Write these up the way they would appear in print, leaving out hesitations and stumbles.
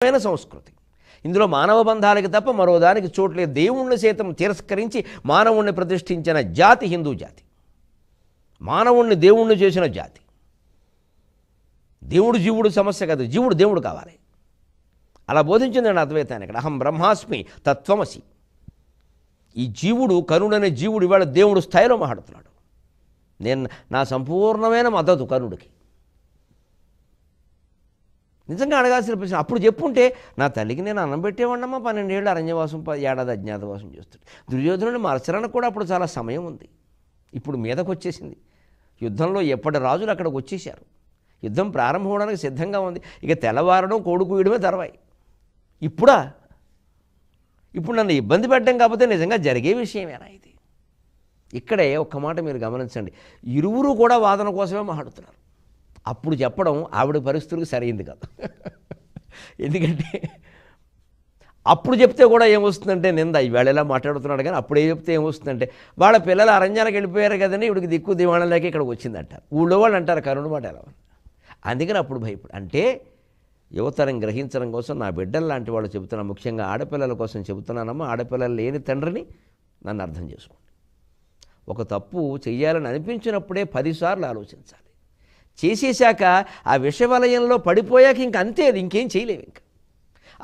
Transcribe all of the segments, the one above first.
సంస్కృతి ఇందులో మానవ బంధాలకు తప్ప మరో దానికి చోట్లేదు. దేవుణ్ణి సైతం తిరస్కరించి మానవుణ్ణి ప్రతిష్ఠించిన జాతి హిందూ జాతి. మానవుణ్ణి దేవుణ్ణి చేసిన జాతి. దేవుడు జీవుడు సమస్య కాదు, జీవుడు దేవుడు కావాలి. అలా బోధించిందండి అద్వైతాన్ని. ఇక్కడ అహం బ్రహ్మాస్మి తత్వమసి. ఈ జీవుడు కరుణనే జీవుడు ఇవాళ దేవుడు స్థాయిలో మాట్లాడుతున్నాడు. నేను నా సంపూర్ణమైన మద్దతు కరుణుడికి. నిజంగా అడగాల్సిన ప్రశ్న అప్పుడు చెప్పుంటే నా తల్లికి నేను అన్నం పెట్టేవాడినమ్మా, 12 ఏళ్ళు అరణ్యవాసం, 10 ఏడాది అజ్ఞాతవాసం చేస్తుంది. దుర్యోధనుడిని మరచడానికి కూడా అప్పుడు చాలా సమయం ఉంది. ఇప్పుడు మీదకు వచ్చేసింది. యుద్ధంలో ఎప్పటి రాజులు అక్కడికి వచ్చేసారు. యుద్ధం ప్రారంభం అవడానికి సిద్ధంగా ఉంది. ఇక తెల్లవారడం కోడి కూయడమే తర్వాయి. ఇప్పుడు నన్ను ఇబ్బంది పెట్టడం కాకపోతే నిజంగా జరిగే విషయమేనా ఇది? ఇక్కడే ఒక్క మాట మీరు గమనించండి. ఇరువురు కూడా వాదన కోసమే మాట్లాడుతున్నారు. అప్పుడు చెప్పడం ఆవిడ పరిస్థితులకు సరైంది కాదు. ఎందుకంటే అప్పుడు చెప్తే కూడా ఏమొస్తుందంటే నింద. ఈవేళ ఎలా మాట్లాడుతున్నాడు కానీ అప్పుడే చెప్తే ఏమొస్తుందంటే వాళ్ళ పిల్లలు అరణ్యానికి వెళ్ళిపోయారు కదండి, ఇవిడికి దిక్కు దివాణం లేక ఇక్కడికి వచ్చిందంటారు. ఊళ్ళో వాళ్ళు అంటారు కరుణ మాట ఎలా. అందుకని అప్పుడు భయపడి అంటే యువతరం గ్రహించడం కోసం నా బిడ్డలు లాంటి వాళ్ళు చెబుతున్నా, ముఖ్యంగా ఆడపిల్లల కోసం చెబుతున్నానమ్మా. ఆడపిల్లలు లేని తండ్రిని నన్ను అర్థం చేసుకోండి. ఒక తప్పు చెయ్యాలని అనిపించినప్పుడే 10 సార్లు ఆలోచించాలి. చేసేశాక ఆ విషవలయంలో పడిపోయాక ఇంక అంతే, అది ఇంకేం చేయలేవు. ఇంకా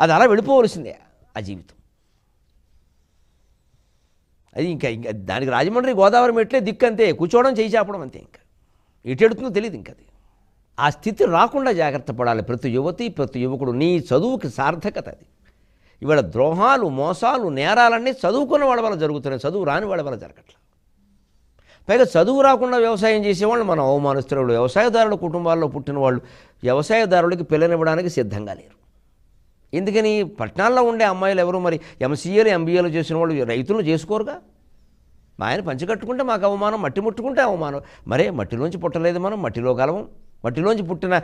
అది అలా వెళ్ళిపోవలసిందే ఆ జీవితం. అది ఇంకా దానికి రాజమండ్రి గోదావరి మెట్లే దిక్కు అంతే, కూర్చోవడం చేయి చాపడం అంతే. ఇంకా ఎటెడుతుందో తెలియదు. ఇంక అది ఆ స్థితి రాకుండా జాగ్రత్త పడాలి ప్రతి యువతి, ప్రతి యువకుడు. నీ చదువుకి సార్థకత అది. ఇవాళ ద్రోహాలు, మోసాలు, నేరాలన్నీ చదువుకున్న వాళ్ళ వల్ల జరుగుతున్నాయి, చదువు రాని వాళ్ళ వల్ల జరగట్లేదు. పైగా చదువు రాకుండా వ్యవసాయం చేసేవాళ్ళు మనం అవమానిస్తున్న వ్యవసాయదారుల కుటుంబాల్లో పుట్టిన వాళ్ళు వ్యవసాయదారులకి పిల్లనివ్వడానికి సిద్ధంగా లేరు. ఎందుకని? పట్టణాల్లో ఉండే అమ్మాయిలు ఎవరు మరి ఎంసీఏలు, ఎంబీఏలు చేసిన వాళ్ళు రైతులు చేసుకోరుగా. మా ఆయన పంచి కట్టుకుంటే మాకు అవమానం, మట్టి ముట్టుకుంటే అవమానం. మరే మట్టిలోంచి పుట్టలేదు మనం, మట్టిలో కలవం. మట్టిలోంచి పుట్టిన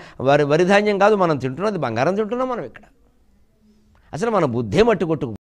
వరి ధాన్యం కాదు మనం తింటున్నది, బంగారం తింటున్నాం మనం ఇక్కడ. అసలు మన బుద్ధే మట్టి కొట్టుకు